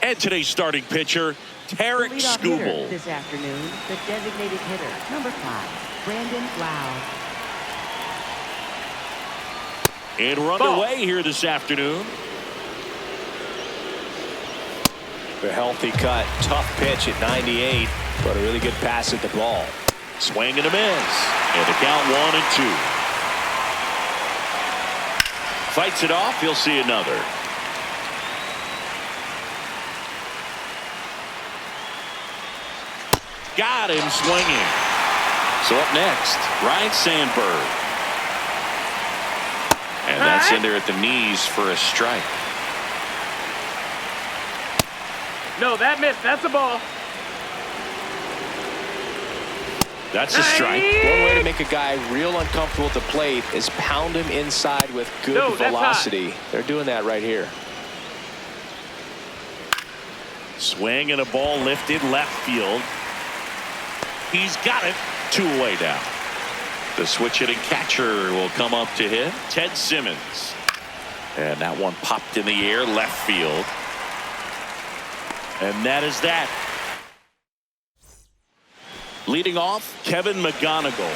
And today's starting pitcher, Tarek Skubal. This afternoon, the designated hitter, number 5, Brandon Lowe. And we're underway here this afternoon. A healthy cut, tough pitch at 98, but a really good pass at the ball. Swing and a miss. And the count 1-2. Fights it off. He'll see another. Got him swinging. So up next, Ryan Sandberg. And that's in there at the knees for a strike. No, that missed. That's a ball. That's a strike. One way to make a guy real uncomfortable at the plate is pound him inside with good velocity. They're doing that right here. Swing and a ball lifted left field. He's got it. 2 away now. The switch hitting catcher will come up to hit. Ted Simmons. And that one popped in the air left field. And that is that. Leading off, Kevin McGonigal.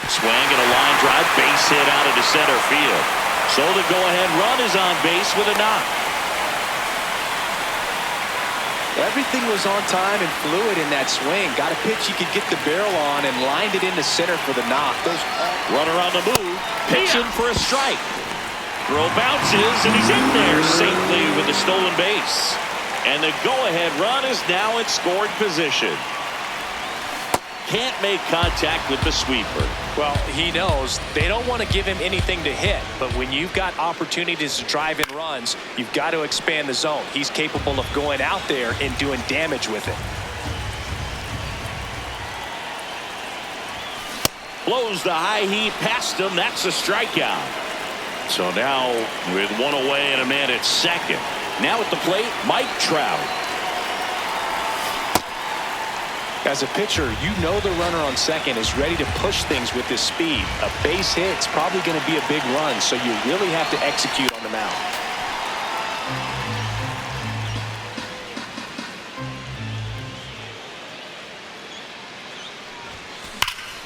Swing and a line drive, base hit out into center field. So the go-ahead run is on base with a knock. Everything was on time and fluid in that swing. Got a pitch he could get the barrel on and lined it into center for the knock. Runner on the move, pitching for a strike. Throw bounces, and he's in there safely with the stolen base. And the go-ahead run is now in scoring position. Can't make contact with the sweeper. Well, he knows they don't want to give him anything to hit, but when you've got opportunities to drive in runs, you've got to expand the zone. He's capable of going out there and doing damage with it. Blows the high heat past him. That's a strikeout. So now with 1 away and a man at second. Now at the plate, Mike Trout. As a pitcher, you know the runner on second is ready to push things with his speed. A base hit's probably going to be a big run, so you really have to execute on the mound.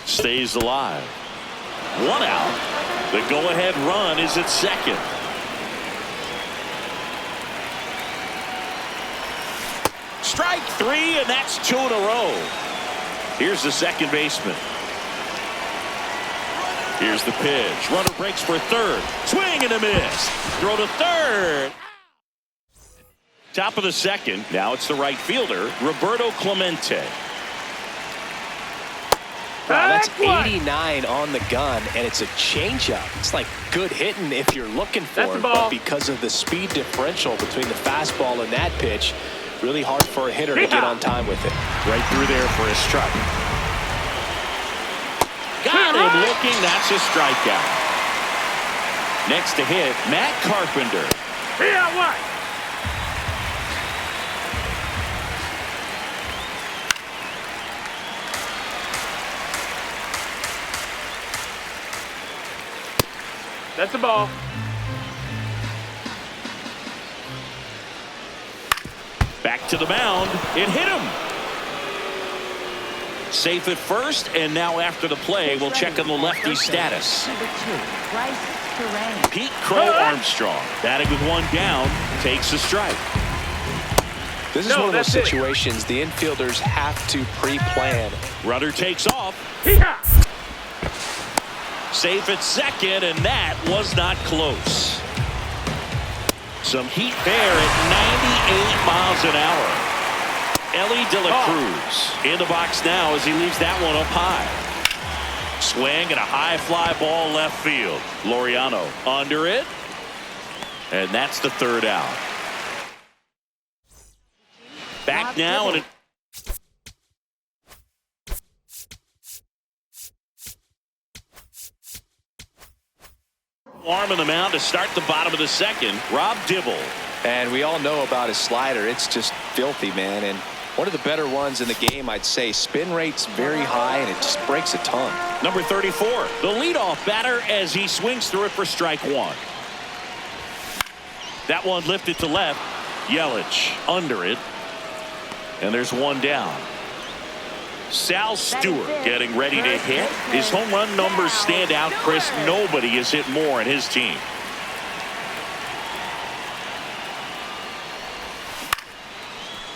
Stays alive. 1 out. The go-ahead run is at second. Strike 3, and that's 2 in a row. Here's the second baseman. Here's the pitch. Runner breaks for third. Swing and a miss. Throw to third. Top of the second. Now it's the right fielder, Roberto Clemente. Wow, that's 89 on the gun, and it's a changeup. It's like good hitting if you're looking for it, but because of the speed differential between the fastball and that pitch, really hard for a hitter to get on time with it. Right through there for a strike. Got him looking. That's a strikeout. Next to hit, Matt Carpenter. What? That's a ball. Back to the mound. It hit him. Safe at first, and now after the play, we'll check on the lefty's status. Pete Crow Armstrong, batting with 1 down, takes a strike. This is one of those situations the infielders have to pre-plan. Runner takes off. Safe at second, and that was not close. Some heat there at 98 miles an hour. Ellie De La Cruz in the box now as he leaves that one up high. Swing and a high fly ball left field. Laureano under it. And that's the 3rd out. Back now, and it arm on the mound to start the bottom of the second. Rob Dibble. And we all know about his slider. It's just filthy, man. And One of the better ones in the game, I'd say. Spin rate's very high, and it just breaks a ton. Number 34, the leadoff batter as he swings through it for strike one. That one lifted to left. Yelich under it. And there's one down. Sal Stewart getting ready to hit. His home run numbers stand out, Chris. Nobody has hit more in his team.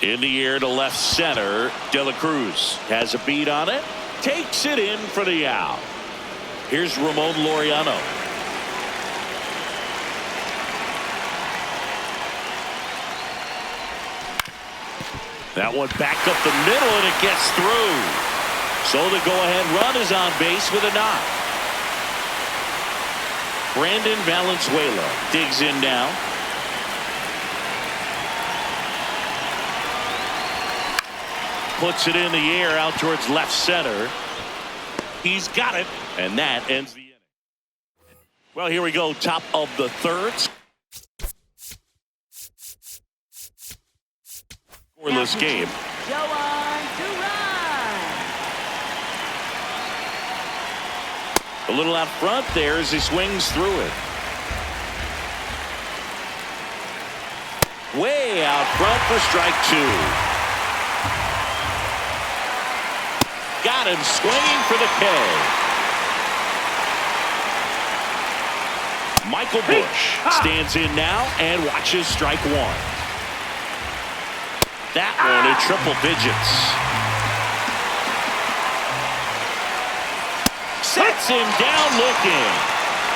In the air to left center. De La Cruz has a beat on it. Takes it in for the out. Here's Ramon Laureano. That one backed up the middle, and it gets through. So the go-ahead run is on base with a knock. Brandon Valenzuela digs in now. Puts it in the air out towards left center. He's got it, and that ends the inning. Well, here we go, top of the third. Scoreless game. Go on to run. A little out front there as he swings through it. Way out front for strike two. Got him swinging for the K. Michael Busch stands in now and watches strike one. That one in triple digits. Sets him down looking.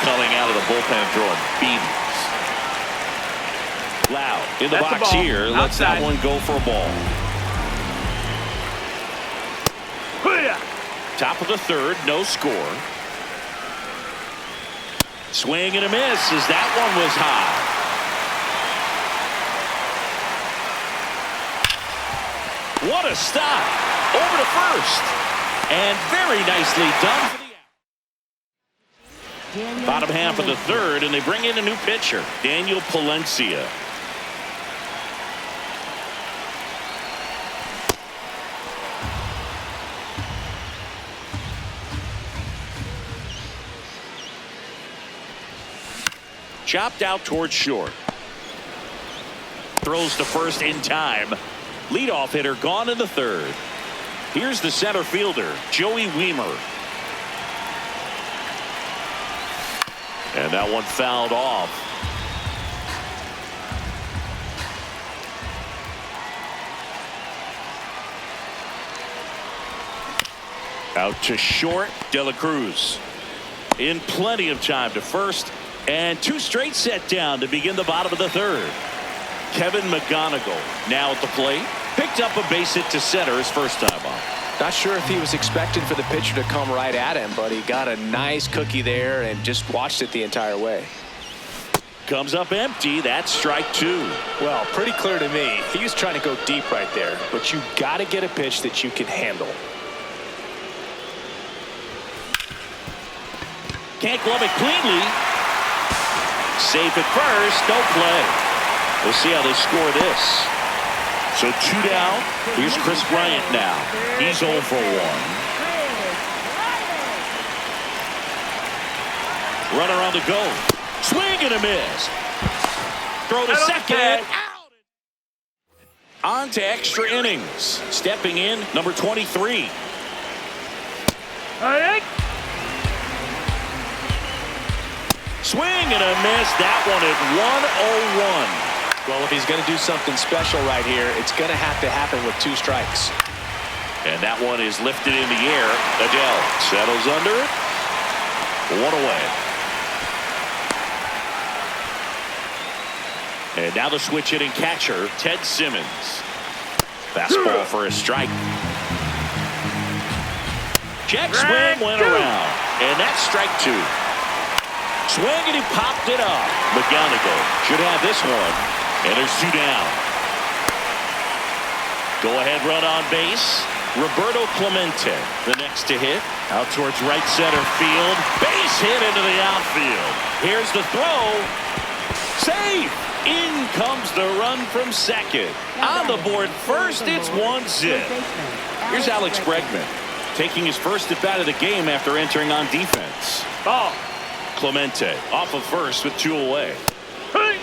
Coming out of the bullpen throwing beatings. Loud in the box here. Lets that one go for a ball. Top of the third, no score. Swing and a miss as that one was high. What a stop. Over to first. And very nicely done for the out. Bottom half of the third, and they bring in a new pitcher, Daniel Palencia. Chopped out towards short. Throws to first in time. Leadoff hitter gone in the third. Here's the center fielder, Joey Wiemer. And that one fouled off. Out to short, De La Cruz. In plenty of time to first. And two straight set down to begin the bottom of the third. Kevin McGonigal now at the plate. Picked up a base hit to center his first time on. Not sure if he was expecting for the pitcher to come right at him, but he got a nice cookie there and just watched it the entire way. Comes up empty. That's strike two. Well, pretty clear to me. He was trying to go deep right there, but you got to get a pitch that you can handle. Can't glove it cleanly. Safe at first, no play. We'll see how they score this. So two down. Here's Chris Bryant now. He's 0 for 1. Runner on the go. Swing and a miss. Throw to second. Out. On to extra innings. Stepping in, number 23. Swing and a miss. That one at 101. Well, if he's going to do something special right here, it's going to have to happen with two strikes. And that one is lifted in the air. Adele settles under it. One away. And now the switch hitting catcher, Ted Simmons. Fastball for a strike. Check swing went around. And that's strike two. Swing and he popped it up. McGonigal should have this one. And there's two down. Go ahead run on base. Roberto Clemente the next to hit. Out towards right center field. Base hit into the outfield. Here's the throw. Safe In comes the run from second. On the board first, it's 1-0. Here's Alex Bregman taking his first at bat of the game after entering on defense. Ball. Clemente off of first with 2 away. Hey.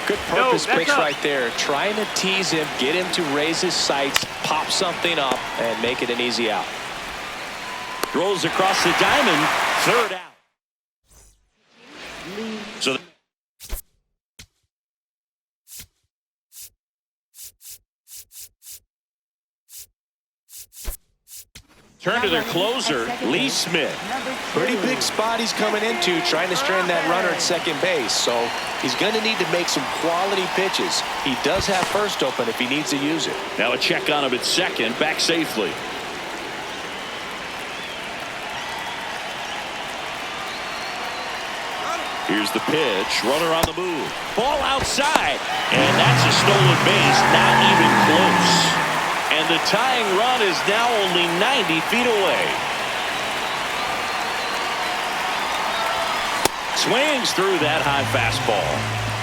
Good purpose pitch right there. Trying to tease him, get him to raise his sights, pop something up, and make it an easy out. Throws across the diamond. Third out. So turn to their closer, Lee Smith. Pretty big spot he's coming into, trying to strand that runner at second base. So he's going to need to make some quality pitches. He does have first open if he needs to use it. Now a check on him at second, back safely. Here's the pitch, runner on the move. Ball outside, and that's a stolen base, not even close. And the tying run is now only 90 feet away. Swings through that high fastball.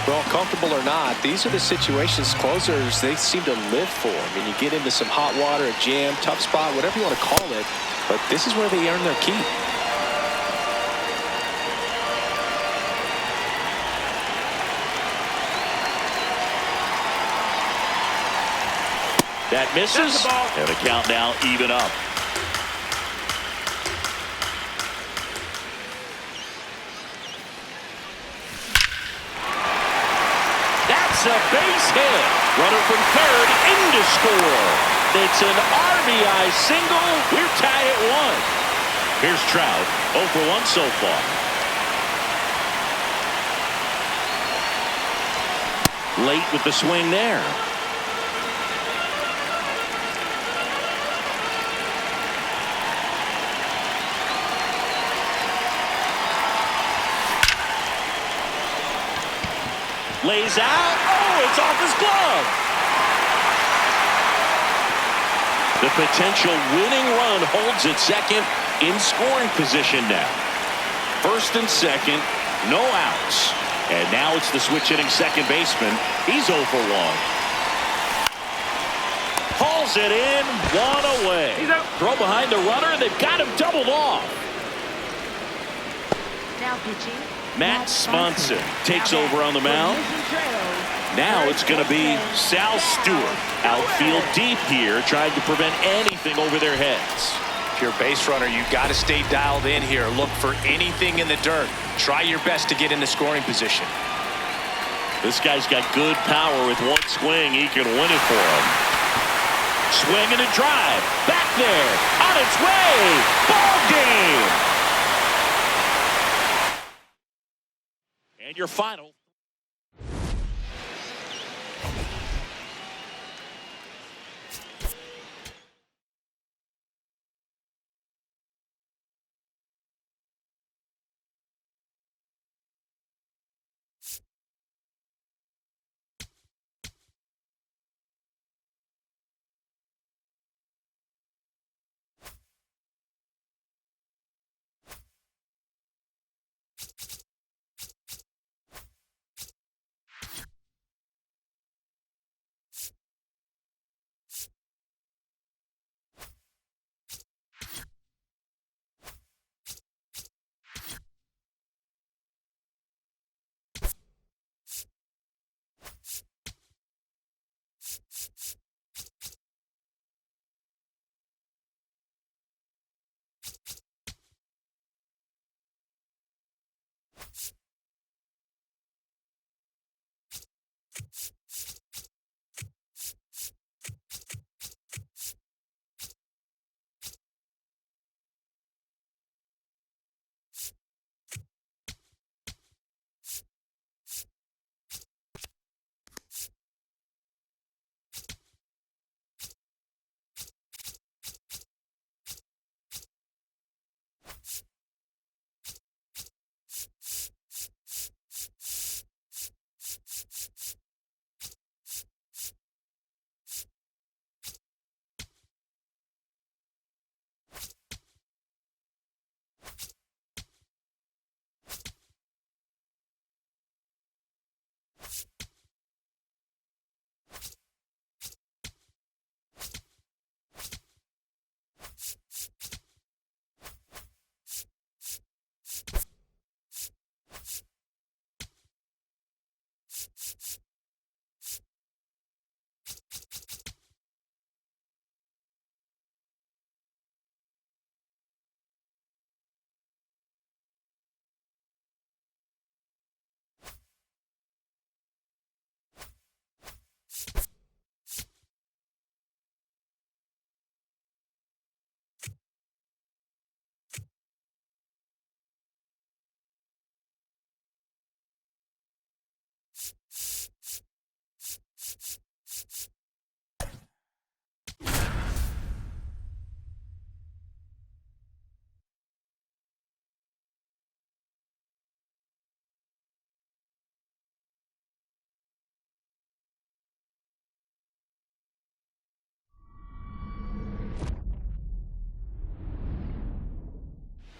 Well, comfortable or not, these are the situations closers they seem to live for. I mean, you get into some hot water, a jam, tough spot, whatever you want to call it, but this is where they earn their keep. That misses, and the count now even up. That's a base hit. Runner from third in to score. It's an RBI single. We're tied at 1. Here's Trout, 0 for 1 so far. Late with the swing there. Lays out. Oh, it's off his glove. The potential winning run holds at second in scoring position now. First and second, no outs. And now it's the switch hitting second baseman. He's 0 for 1. Hauls it in, 1 away. Throw behind the runner, and they've got him doubled off. Now pitching. Matt Swanson takes over on the mound. Now it's going to be Sal Stewart. Outfield deep here, trying to prevent anything over their heads. If you're a base runner, you got to stay dialed in here. Look for anything in the dirt. Try your best to get into scoring position. This guy's got good power. With one swing, he can win it for him. Swing and a drive. Back there. On its way. Ball game. And your final.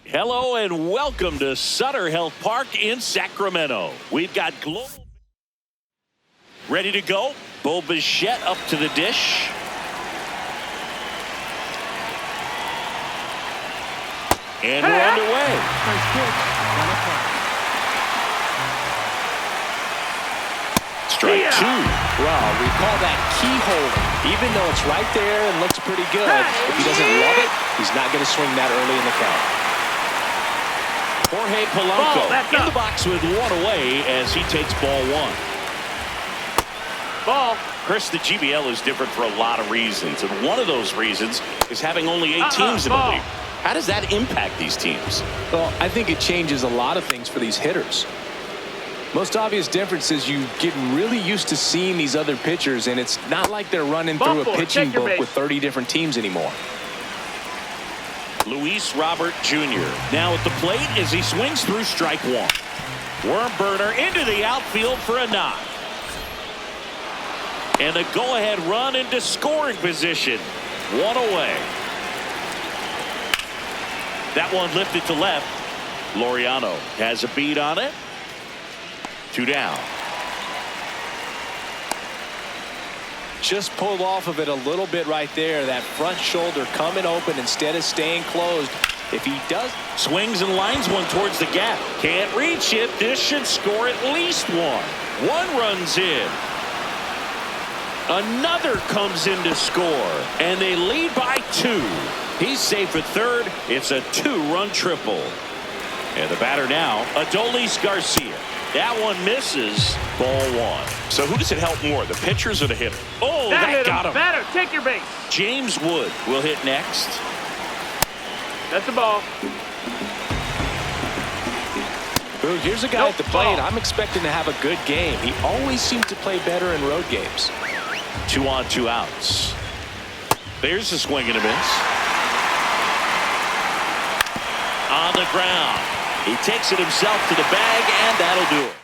Hello and welcome to Sutter Health Park in Sacramento. We've got global ready to go. Bo Bichette up to the dish. And we're underway. First pitch, 1 o'clock. Strike two. Well, we call that keyhole. Even though it's right there and looks pretty good, if he doesn't love it, he's not going to swing that early in the count. Jorge Polanco in the box with one away as he takes ball one. Ball. Chris, the GBL is different for a lot of reasons, and one of those reasons is having only 8 teams in the league. How does that impact these teams? Well, I think it changes a lot of things for these hitters. Most obvious difference is you get really used to seeing these other pitchers, and it's not like they're running through a pitching book with 30 different teams anymore. Luis Robert Jr. now at the plate as he swings through strike one. Worm burner into the outfield for a knock. And a go-ahead run into scoring position. One away. That one lifted to left. Laureano has a beat on it. 2 down. Just pulled off of it a little bit right there. That front shoulder coming open instead of staying closed. If he does. Swings and lines one towards the gap. Can't reach it. This should score at least one. One runs in. Another comes in to score. And they lead by 2. He's safe at third. It's a 2-run triple. And the batter now, Adolis Garcia. That one misses. Ball one. So who does it help more, the pitchers or the hitter? Oh, that got him. Batter, take your base. James Wood will hit next. That's the ball. Boog, here's a guy at the plate. I'm expecting to have a good game. He always seems to play better in road games. 2 on, 2 outs. There's a swing and a miss. On the ground. He takes it himself to the bag, and that'll do it.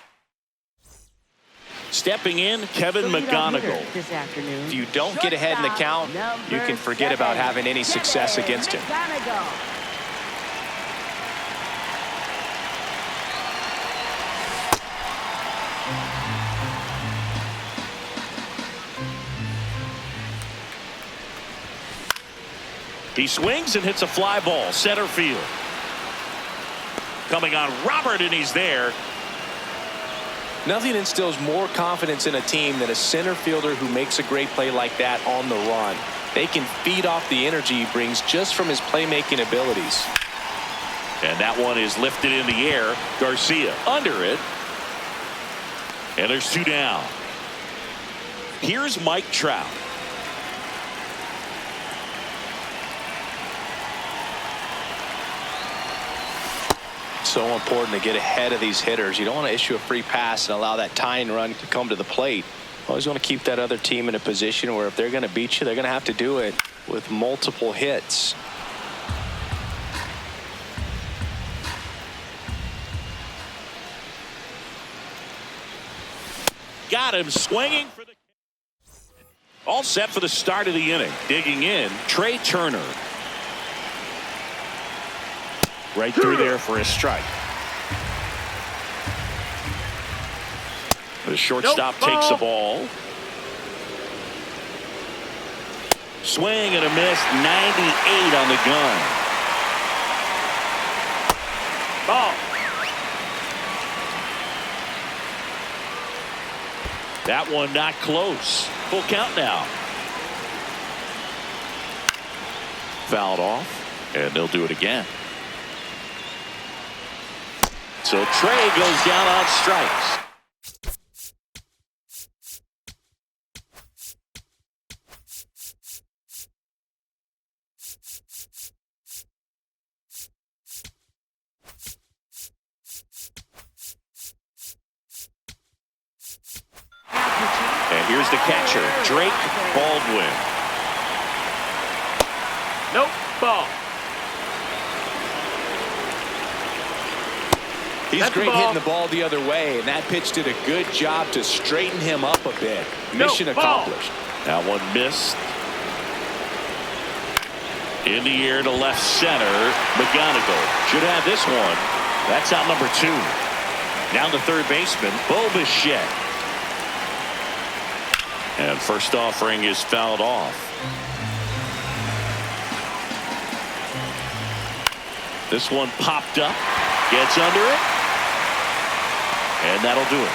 Stepping in, Kevin McGonigal. This afternoon. If you don't get ahead in the count, you can forget about having any success against him. He swings and hits a fly ball, center field. Coming on Robert, and he's there. Nothing instills more confidence in a team than a center fielder who makes a great play like that on the run. They can feed off the energy he brings just from his playmaking abilities. And that one is lifted in the air. Garcia under it. And there's 2 down. Here's Mike Trout. So important to get ahead of these hitters. You don't want to issue a free pass and allow that tying run to come to the plate. Always want to keep that other team in a position where if they're going to beat you, they're going to have to do it with multiple hits. Got him swinging for the. All set for the start of the inning. Digging in, Trey Turner. Right through there for a strike. The shortstop takes the ball. Swing and a miss. 98 on the gun. Ball. That one not close. Full count now. Fouled off, and they'll do it again. So Trey goes down on strikes. And here's the catcher, Drake Baldwin. Nope. Ball. He's great hitting the ball the other way, and that pitch did a good job to straighten him up a bit. Mission accomplished. That one missed. In the air to left center. McGonigal should have this one. That's out number 2. Now the third baseman, Bo Bichette. And first offering is fouled off. This one popped up. Gets under it. And that'll do it.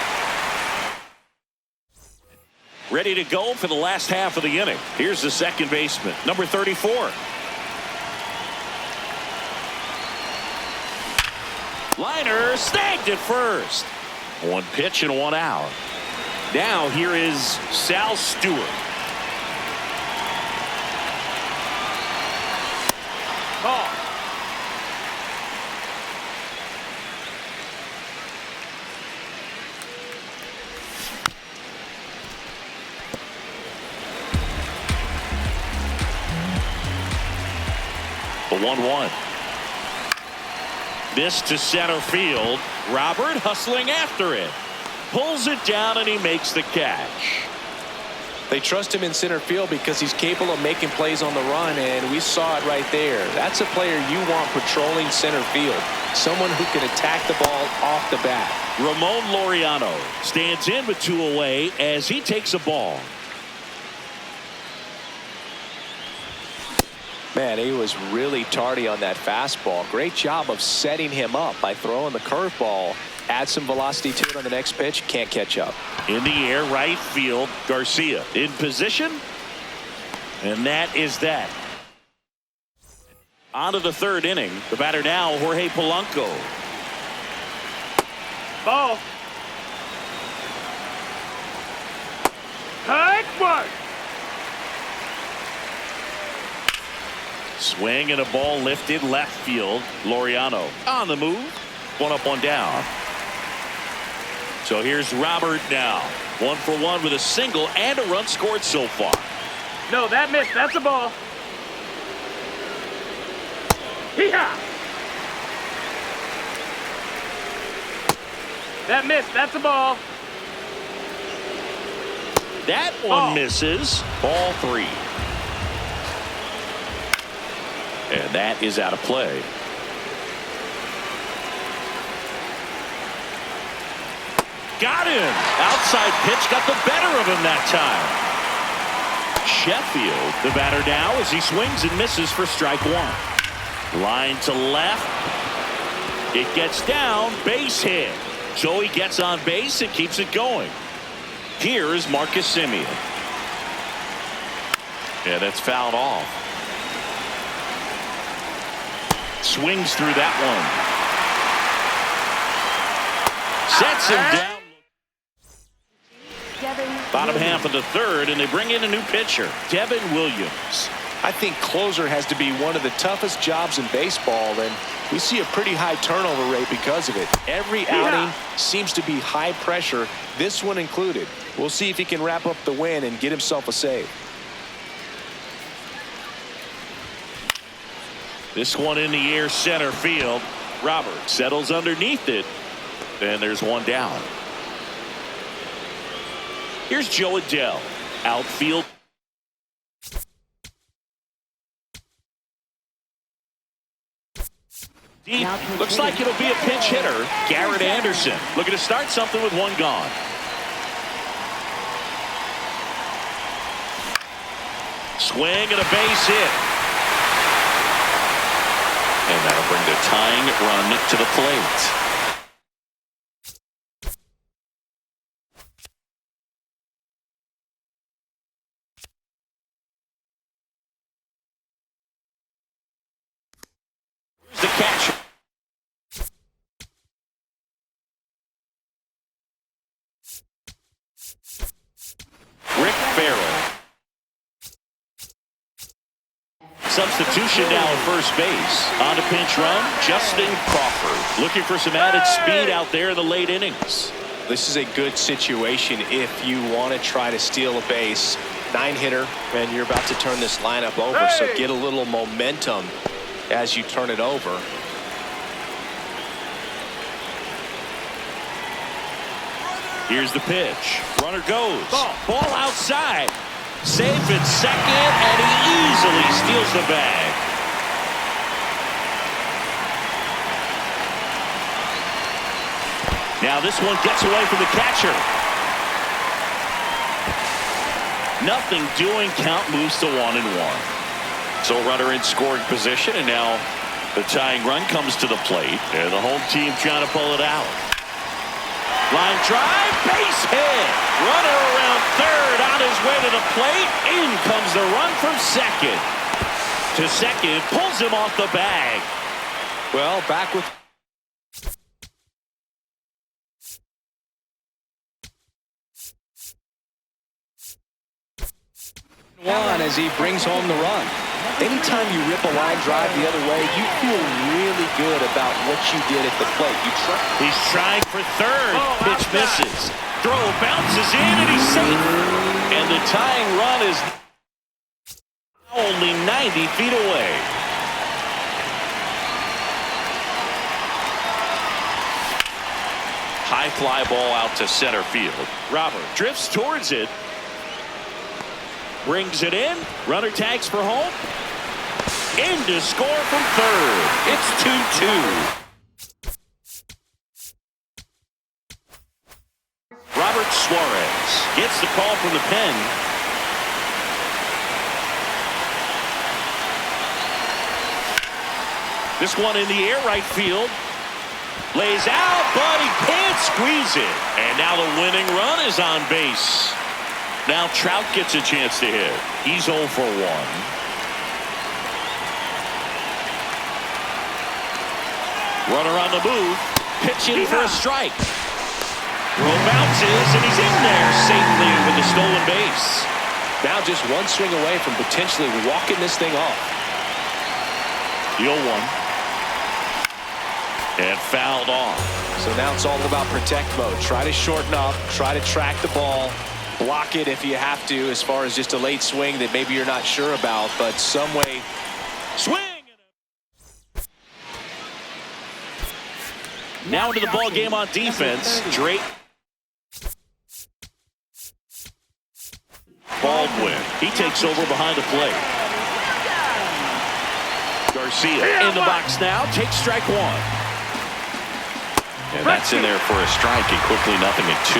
Ready to go for the last half of the inning. Here's the second baseman, number 34. Liner snagged at first. One pitch and one out. Now here is Sal Stewart. Ball. The 1-1. This to center field. Robert hustling after it. Pulls it down and he makes the catch. They trust him in center field because he's capable of making plays on the run, and we saw it right there. That's a player you want patrolling center field. Someone who can attack the ball off the bat. Ramon Laureano stands in with 2 away as he takes a ball. Man, he was really tardy on that fastball. Great job of setting him up by throwing the curveball. Add some velocity to it on the next pitch. Can't catch up. In the air, right field, Garcia in position. And that is that. On to the third inning. The batter now, Jorge Polanco. Ball. Hard work. Swing and a ball lifted left field. Laureano on the move. 1 up, 1 down. So here's Robert now. 1 for 1 with a single and a run scored so far. No, that missed. That's a ball. Hee-haw. That missed. That's a ball. That one misses. Ball 3. And that is out of play. Got him. Outside pitch got the better of him that time. Sheffield, the batter now, as he swings and misses for strike 1. Line to left. It gets down. Base hit. So he gets on base and keeps it going. Here is Marcus Semien. Yeah, that's fouled off. Swings through that one. Sets him down. Bottom half of the third, and they bring in a new pitcher, Devin Williams. I think closer has to be one of the toughest jobs in baseball, and we see a pretty high turnover rate because of it. Every outing seems to be high pressure, this one included. We'll see if he can wrap up the win and get himself a save. This one in the air, center field. Robert settles underneath it, and there's 1 down. Here's Joe Adele, outfield. Deep. Looks like it'll be a pinch hitter. Garrett Anderson looking to start something with 1 gone. Swing and a base hit. And that'll bring the tying run to the plate. The catcher. Rick Farrell. Substitution now at first base. On a pinch run, Justin Crawford. Looking for some added speed out there in the late innings. This is a good situation if you want to try to steal a base. 9-hitter, and you're about to turn this lineup over, so get a little momentum as you turn it over. Here's the pitch. Runner goes. Ball outside. Safe at second, and he easily steals the bag. Now this one gets away from the catcher. Nothing doing. Count moves to 1-1. So runner in scoring position, and now the tying run comes to the plate, and the home team trying to pull it out. Line drive, base hit. Runner around third, on his way to the plate. In comes the run from second. To second, pulls him off the bag. Well, back with one as he brings home the run. Anytime you rip a line drive the other way, you feel really good about what you did at the plate. He's trying for third. Pitch misses. Throw bounces in, and he's safe. And the tying run is only 90 feet away. High fly ball out to center field. Robert drifts towards it. Brings it in. Runner tags for home. In to score from third. It's 2-2. Robert Suarez gets the call from the pen. This one in the air, right field. Lays out, but he can't squeeze it. And now the winning run is on base. Now Trout gets a chance to hit. He's 0 for 1. Runner on the move. Pitching for a strike. Throw bounces, and he's in there safely with the stolen base. Now just one swing away from potentially walking this thing off. The 0-1. And fouled off. So now it's all about protect mode. Try to shorten up. Try to track the ball. Block it if you have to, as far as just a late swing that maybe you're not sure about, but some way. Swing! Now into the ball game on defense. Drake. Baldwin. He takes over behind the plate. Garcia in the box now. Takes strike one. And that's in there for a strike, and quickly 0-2.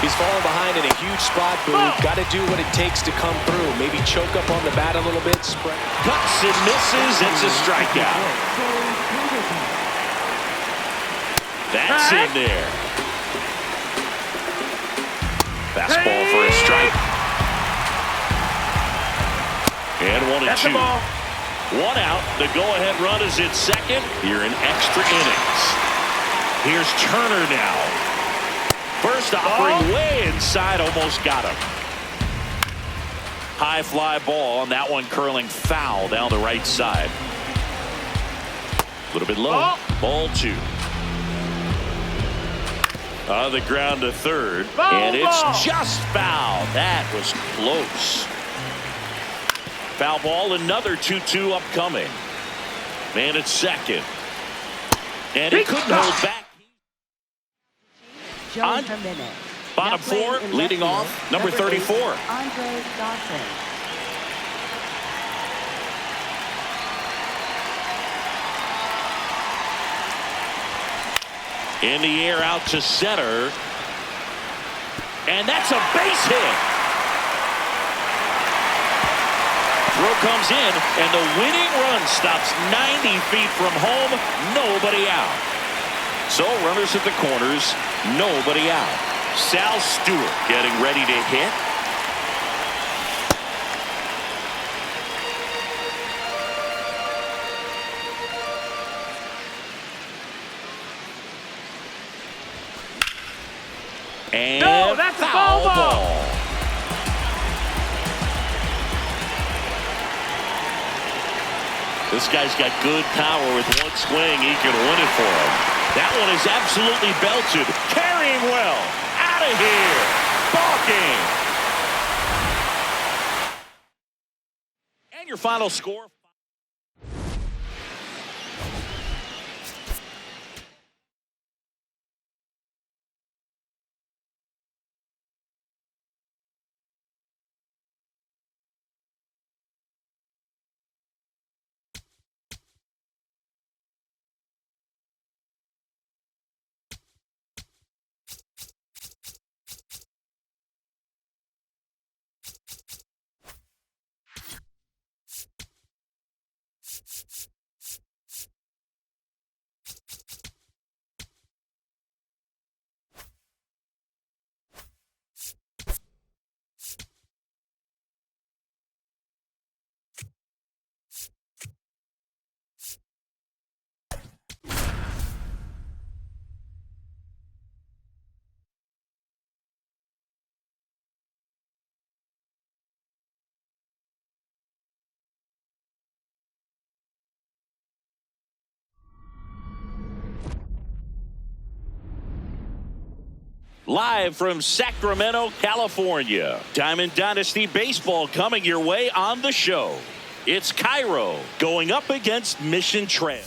He's falling behind in a huge spot, Boog. Got to do what it takes to come through. Maybe choke up on the bat a little bit. Spread. Cuts and misses. It's a strikeout. That's in there. Fastball for a strike. And 1-2. One out. The go-ahead run is at second here in extra innings. Here's Turner now. First offering way inside, almost got him. High fly ball, and that one curling foul down the right side. A little bit low. Ball 2. On the ground to third, and it's just foul. That was close. Foul ball, another 2-2 upcoming. Man at second. And he couldn't hold back. On bottom 4, leading off, number 34. Andre Dawson. In the air out to center. And that's a base hit. Throw comes in, and the winning run stops 90 feet from home. Nobody out. So runners at the corners, nobody out. Sal Stewart getting ready to hit. And no, that's a foul ball. This guy's got good power. With one swing, he can win it for him. That one is absolutely belted. Carrying well. Out of here. Ball game. And your final score. live from Sacramento, California. Diamond Dynasty Baseball coming your way on the show. It's Cairo going up against Mission Trail.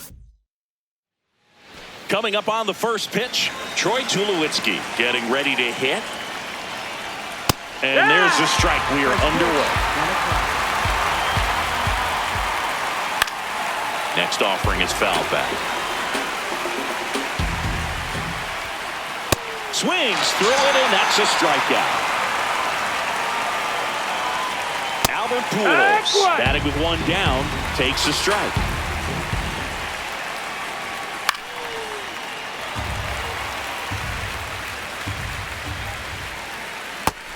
Coming up on the first pitch, Troy Tulowitzki getting ready to hit. And there's the strike. We are underway. Next offering is foul back. Swings through it, and that's a strikeout. Albert Pujols, batting with one down, takes a strike.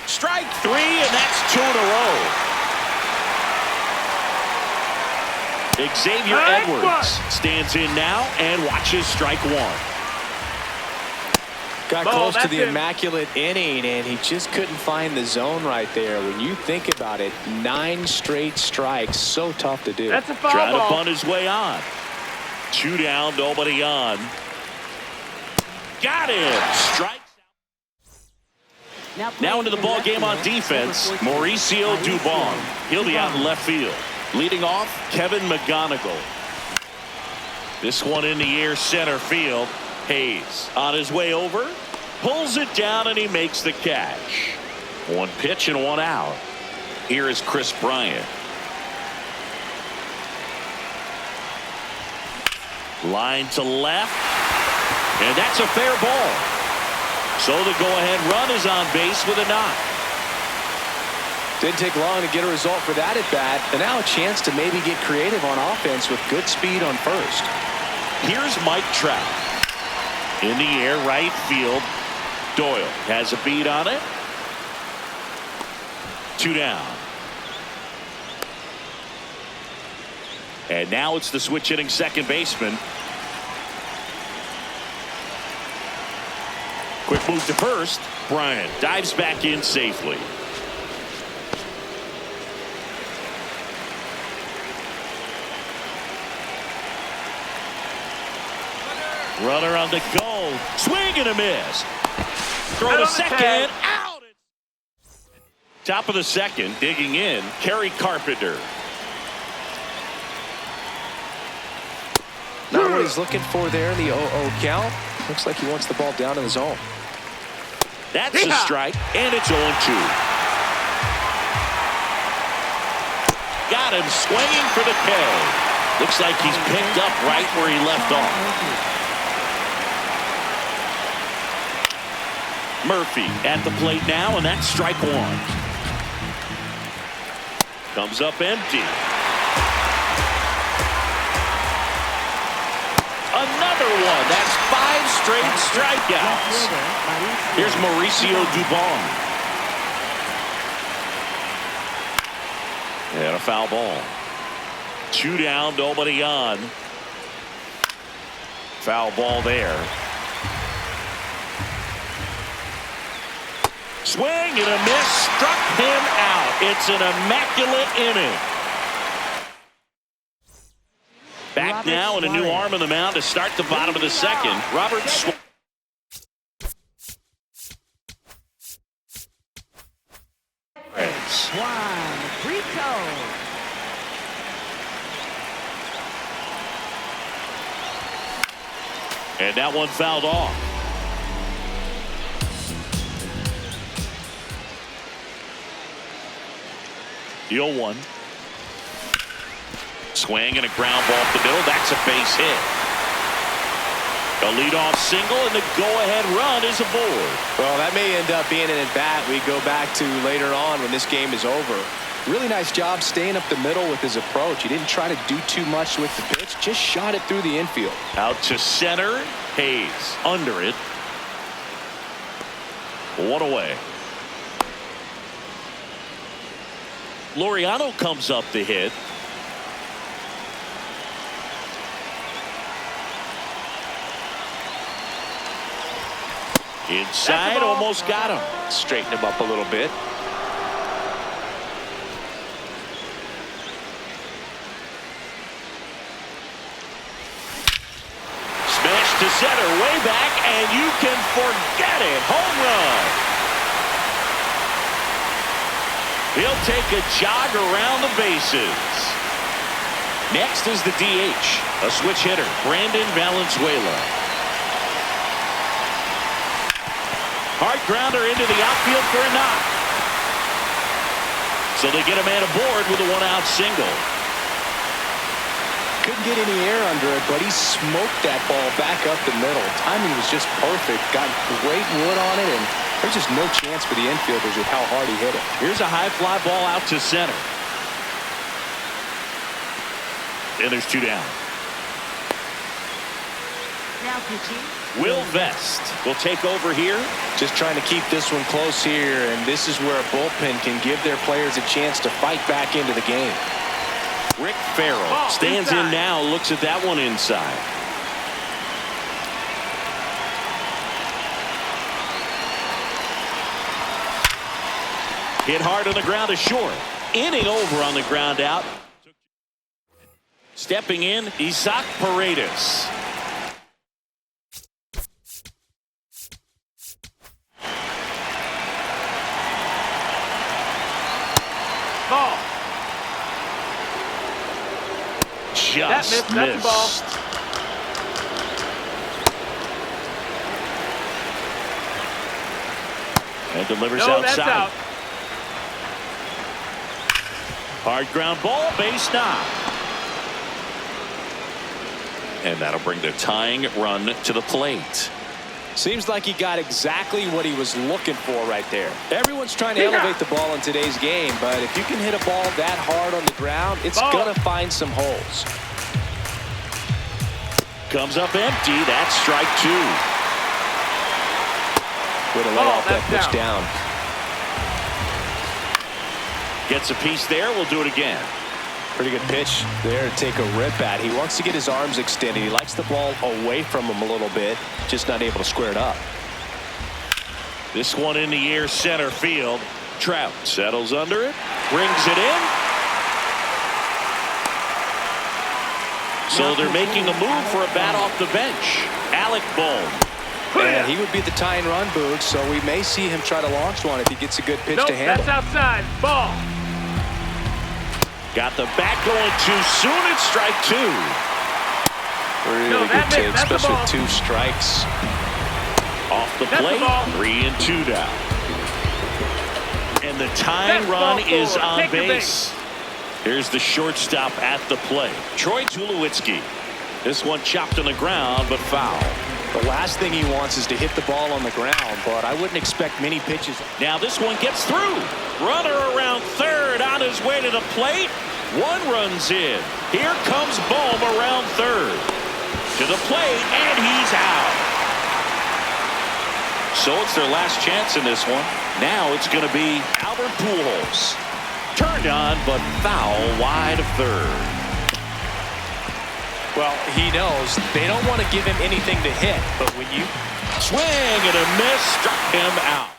Strike three, and that's two in a row. Xavier Edwards stands in now and watches strike one. Got close to the immaculate inning, and he just couldn't find the zone right there. When you think about it, 9 straight strikes, so tough to do. That's a foul Trying ball. to bunt his way on. 2 down, nobody on. Got him. Strikes. Now into the ball game on defense, Mauricio Dubon. He'll be out in left field. Leading off, Kevin McGonigal. This one in the air, center field. Hayes on his way over, pulls it down, and he makes the catch. 1 pitch and 1 out. Here is Chris Bryant. Line to left, and that's a fair ball. So the go-ahead run is on base with a knock. Didn't take long to get a result for that at bat, and now a chance to maybe get creative on offense with good speed on first. Here's Mike Trout. In the air, right field. Doyle has a beat on it. 2 down. And now it's the switch hitting second baseman. Quick move to first. Bryant dives back in safely. Runner on the go. Swing and a miss. Throw to second. Out. Top of the second. Digging in. Kerry Carpenter. Not what he's looking for there in the 0-0 count. Looks like he wants the ball down in the zone. That's a strike. And it's 0-2. Got him swinging for the K. Looks like he's picked up right where he left off. Murphy at the plate now, and that's strike 1. Comes up empty. Another one. That's 5 straight strikeouts. Here's Mauricio Dubon. And a foul ball. 2 down, nobody on. Foul ball there. Swing and a miss, struck him out. It's an immaculate inning. Back now and a new arm on the mound to start the bottom of the second. Robert Suarez. And that one fouled off. The 0-1. Swing and a ground ball up the middle. That's a base hit. A leadoff single, and the go-ahead run is aboard. Well, that may end up being an at-bat we go back to later on when this game is over. Really nice job staying up the middle with his approach. He didn't try to do too much with the pitch, just shot it through the infield. Out to center. Hayes under it. 1 away. Laureano comes up to hit. Inside, almost got him. Straighten him up a little bit. Smash to center, way back, and you can forget it. Home run. He'll take a jog around the bases. Next is the DH, a switch hitter, Brandon Valenzuela. Hard grounder into the outfield for a knock. So they get a man aboard with a one-out single. Couldn't get any air under it, but he smoked that ball back up the middle. Timing was just perfect. Got great wood on it, and there's just no chance for the infielders with how hard he hit it. Here's a high fly ball out to center. And there's two down. Now pitching. Will Vest will take over here. Just trying to keep this one close here, and this is where a bullpen can give their players a chance to fight back into the game. Rick Farrell stands in now, looks at that one inside. Hit hard on the ground to short. Inning over on the ground out. Stepping in, Isaac Paredes. Ball. Just missed. That's the ball. And delivers No, outside. that's out. Hard ground ball, base knock. And that'll bring the tying run to the plate. Seems like he got exactly what he was looking for right there. Everyone's trying to elevate the ball in today's game, but if you can hit a ball that hard on the ground, it's going to find some holes. Comes up empty. That's strike two. Way to let off that pitch down. Gets a piece there. We'll do it again. Pretty good pitch there to take a rip at. He wants to get his arms extended. He likes the ball away from him a little bit, just not able to square it up. This one in the air, center field. Trout settles under it, brings it in. So they're making a move for a bat off the bench. Alec Bohm. And he would be the tying run, Boog, so we may see him try to launch one if he gets a good pitch to handle. That's outside. Ball. Got the bat going too soon. It's strike two. Really good take, especially with two strikes. Off the plate, 3-2 down. And the tying run is on base. Here's the shortstop at the plate, Troy Tulowitzki. This one chopped on the ground, but foul. The last thing he wants is to hit the ball on the ground, but I wouldn't expect many pitches. Now this one gets through. Runner around third on his way to the plate. One runs in. Here comes Bohm around third. To the plate, and he's out. So it's their last chance in this one. Now it's going to be Albert Pujols. Turned on, but foul wide of third. Well, he knows they don't want to give him anything to hit, but when you swing and a miss, struck him out.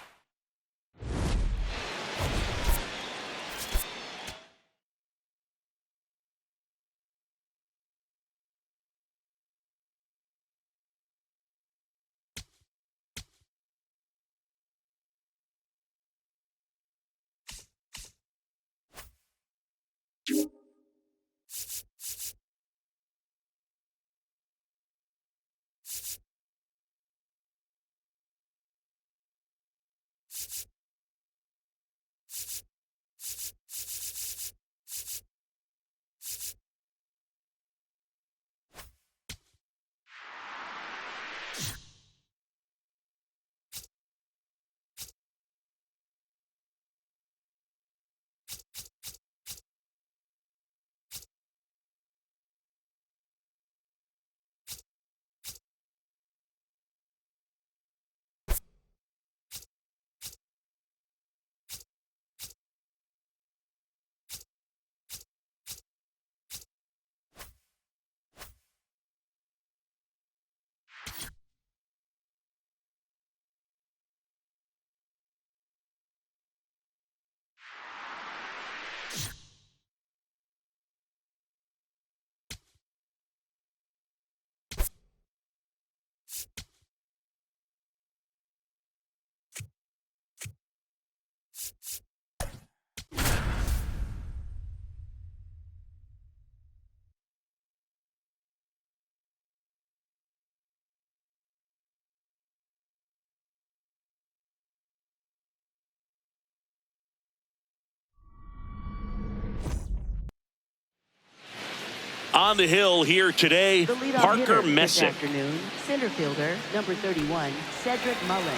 On the hill here today, The leadoff Parker hitter this Messick. afternoon, center fielder, number 31, Cedric Mullins.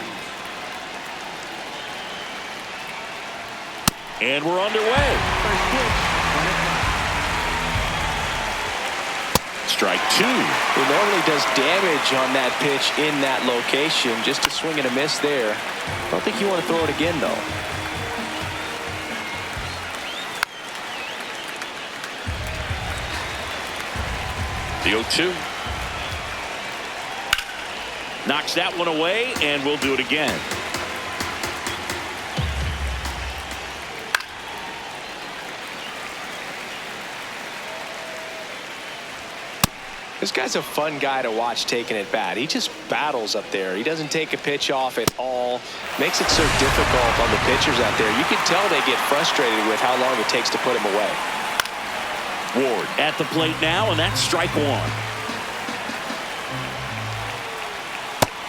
And we're underway. First pitch, 1 o'clock. Strike 2. He normally does damage on that pitch in that location. Just a swing and a miss there. I don't think you want to throw it again, though. The 0-2. Knocks that one away, and we'll do it again. This guy's a fun guy to watch taking at bat. He just battles up there. He doesn't take a pitch off at all. Makes it so difficult on the pitchers out there. You can tell they get frustrated with how long it takes to put him away. Ward at the plate now, and that's strike 1.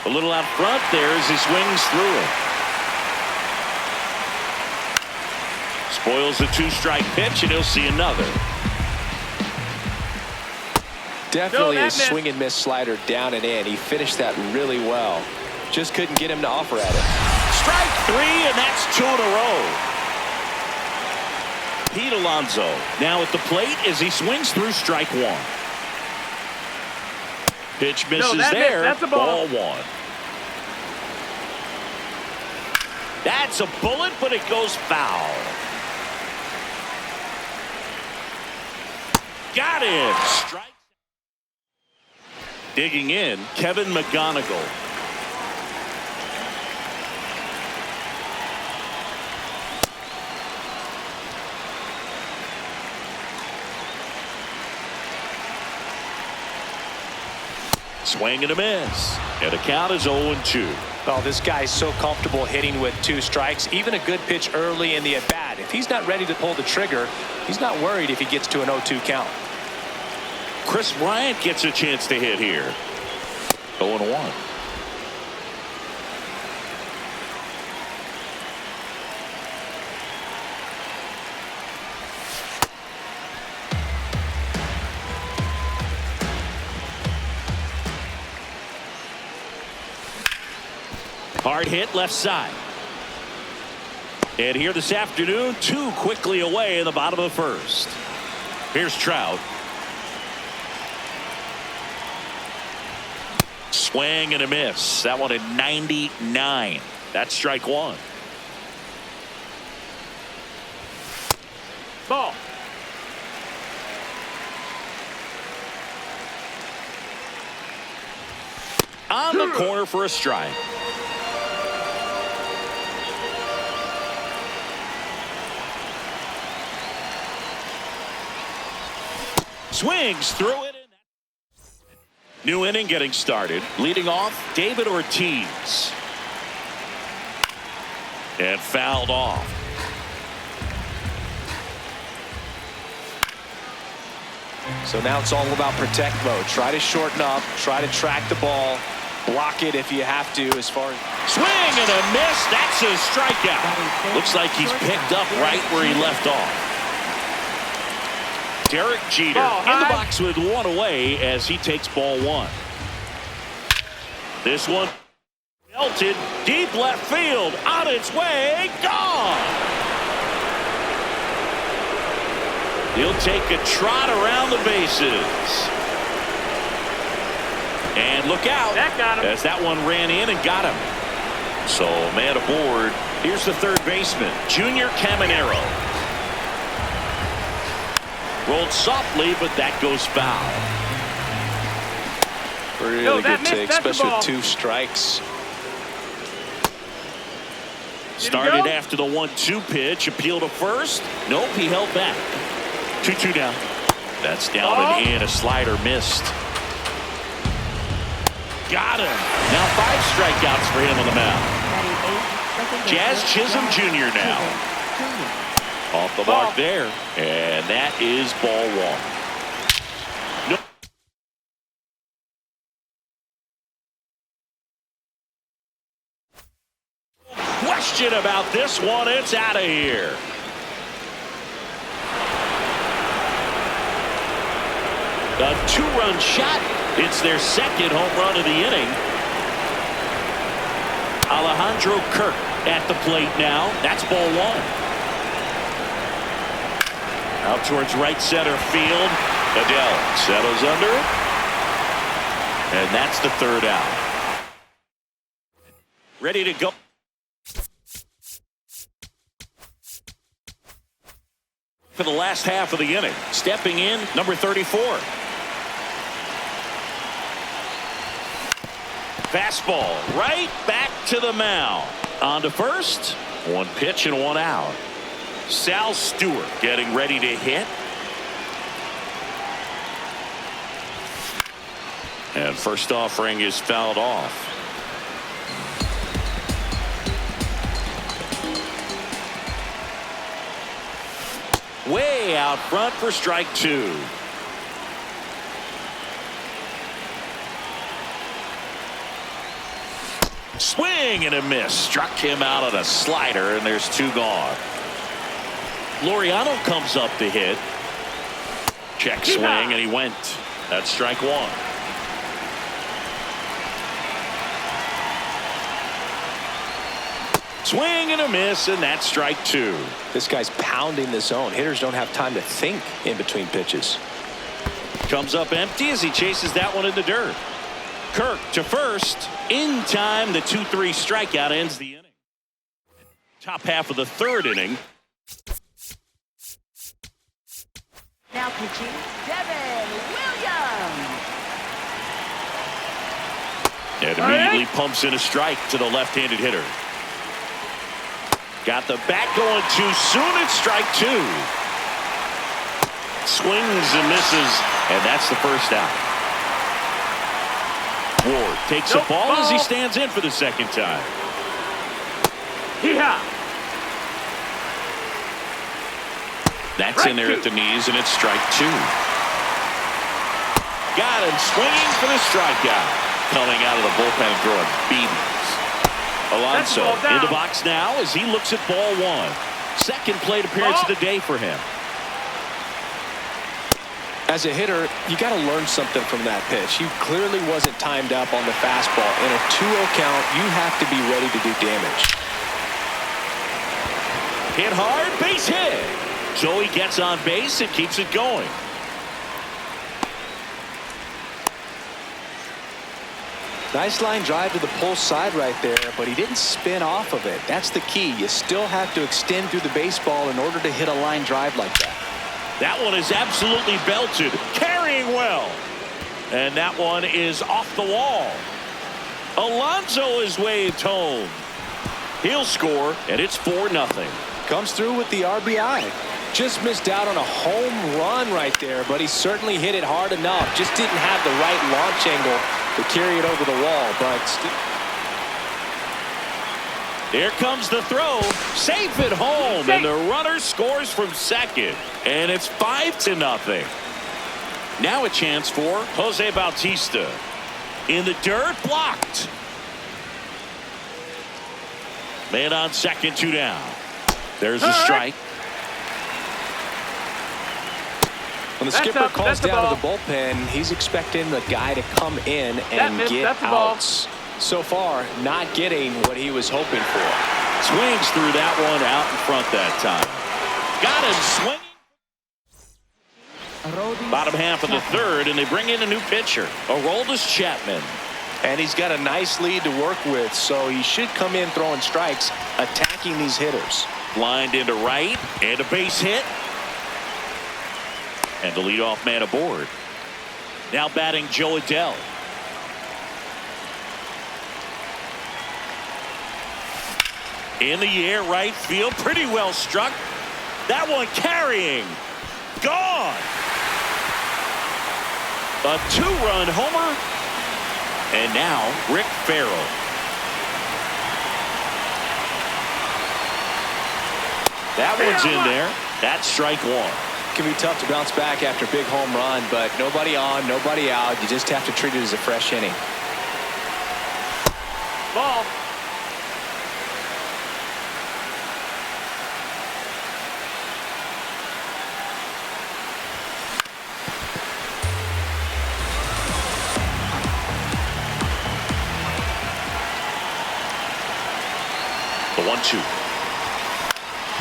A little out front there as he swings through it. Spoils the 2-strike pitch, and he'll see another. Definitely a swing and miss slider down and in. He finished that really well. Just couldn't get him to offer at it. Strike 3, and that's 2 in a row. Pete Alonso now at the plate as he swings through strike 1. Pitch misses there. That's a ball. Ball 1. That's a bullet, but it goes foul. Got him. Strike. Digging in, Kevin McGonigal. Swing and a miss. And the count is 0-2. Well, this guy's so comfortable hitting with 2 strikes. Even a good pitch early in the at-bat. If he's not ready to pull the trigger, he's not worried if he gets to an 0-2 count. Chris Bryant gets a chance to hit here. 0-1. Hard hit left side. And here this afternoon, 2 quickly away in the bottom of the first. Here's Trout. Swing and a miss. That one at 99. That's strike 1. Ball. On the corner for a strike. Swings through it. New inning getting started. Leading off, David Ortiz. And fouled off. So now it's all about protect mode. Try to shorten up. Try to track the ball. Block it if you have to as far as... Swing and a miss. That's a strikeout. Looks like he's picked up right where he left off. Derek Jeter in the box with 1 away as he takes ball 1. This one melted deep left field, on its way, gone. He'll take a trot around the bases. And look out, That got him. as that one ran in and got him. So man aboard. Here's the third baseman, Junior Caminero. Rolled softly, but that goes foul. Really that good missed. take, That's the especially ball. with 2 strikes. Started go? after the 1-2 pitch. Appeal to first. Nope, he held back. 2-2 down. That's down and in. A slider missed. Got him. Now 5 strikeouts for him on the mound. Batting 8th, second Jazz baseman, Chisholm Jazz Jr. now. Chisholm Jr. Off the mark there. And that is ball 1. No. Question about this one. It's out of here. A 2-run shot. It's their second home run of the inning. Alejandro Kirk at the plate now. That's ball 1. Out towards right center field. Adele settles under it. And that's the 3rd out. Ready to go. For the last half of the inning. Stepping in, number 34. Fastball right back to the mound. On to first. 1 pitch and 1 out. Sal Stewart getting ready to hit. And first offering is fouled off. Way out front for strike 2. Swing and a miss. Struck him out on a slider, and there's 2 gone. Laureano comes up to hit. Check swing, and he went. That's strike 1. Swing and a miss, and that's strike 2. This guy's pounding the zone. Hitters don't have time to think in between pitches. Comes up empty as he chases that one in the dirt. Kirk to first. In time, the 2-3 strikeout ends the inning. Top half of the 3rd inning. Now pitching, Devin Williams. And immediately pumps in a strike to the left-handed hitter. Got the bat going too soon. It's strike 2. Swings and misses, and that's the 1st out. Ward takes a ball as he stands in for the 2nd time. Yeah. That's in there at the knees, and it's strike 2. Got him swinging for the strikeout. Coming out of the bullpen and throwing beatings. Alonso in the box now as he looks at ball 1. Second plate appearance of the day for him. As a hitter, you got to learn something from that pitch. He clearly wasn't timed up on the fastball. In a 2-0 count, you have to be ready to do damage. Hit hard, base hit. So he gets on base and keeps it going. Nice line drive to the pull side right there, but he didn't spin off of it. That's the key. You still have to extend through the baseball in order to hit a line drive like that. That one is absolutely belted, carrying well. And that one is off the wall. Alonso is waved home. He'll score, and it's 4-0. Comes through with the RBI. Just missed out on a home run right there, but he certainly hit it hard enough. Just didn't have the right launch angle to carry it over the wall, but here comes the throw, safe at home, and the runner scores from second, and it's 5-0. Now a chance for Jose Bautista. In the dirt, blocked. Man on second, 2 down. There's a strike. When the skipper calls down to the bullpen, he's expecting the guy to come in and get outs. So far, not getting what he was hoping for. Swings through that one out in front that time. Got him swinging. Bottom half of the 3rd, and they bring in a new pitcher, Aroldis Chapman. And he's got a nice lead to work with, so he should come in throwing strikes, attacking these hitters. Lined into right, and a base hit. And the leadoff man aboard. Now batting Joe Adele. In the air, right field, pretty well struck. That one carrying. Gone. A 2-run homer. And now Rick Farrell. That one's in there. That's strike 1. It can be tough to bounce back after a big home run, but nobody on, nobody out. You just have to treat it as a fresh inning. Ball. The 1-2.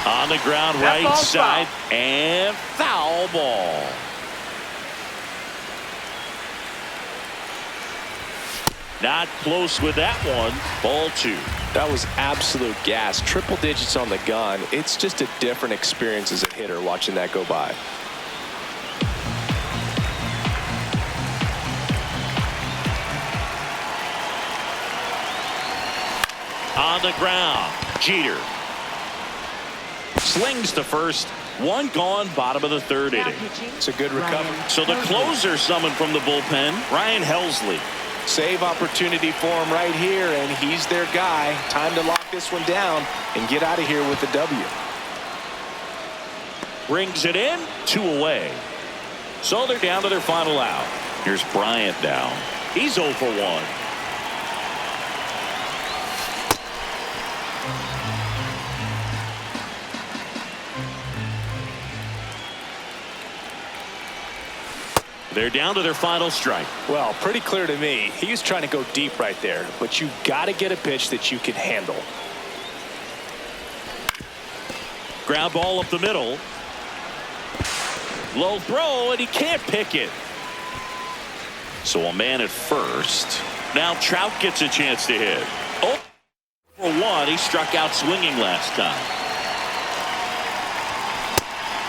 On the ground, That right ball's side, and foul ball. Not close with that one. Ball 2. That was absolute gas. Triple digits on the gun. It's just a different experience as a hitter watching that go by. On the ground, Jeter slings to first. One gone, bottom of the third inning. It's a good recovery. So the closer summoned from the bullpen, Ryan Helsley. Save opportunity for him right here, and he's their guy. Time to lock this one down and get out of here with the W. Brings it in, 2 away. So they're down to their final out. Here's Bryant now. He's 0 for 1. They're down to their final strike. Well, pretty clear to me. He was trying to go deep right there, but you got to get a pitch that you can handle. Ground ball up the middle. Low throw, and he can't pick it. So a man at first. Now Trout gets a chance to hit. 0 for 1. He struck out swinging last time.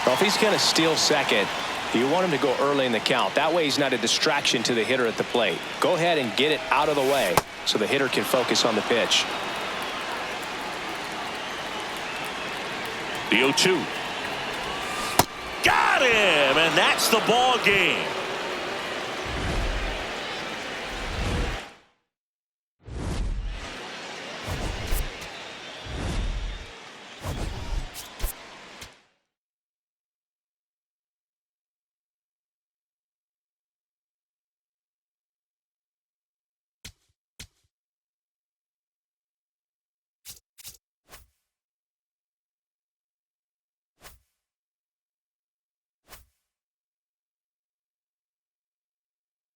Well, if he's going to steal second, you want him to go early in the count. That way he's not a distraction to the hitter at the plate. Go ahead and get it out of the way so the hitter can focus on the pitch. The 0-2. Got him, and that's the ball game.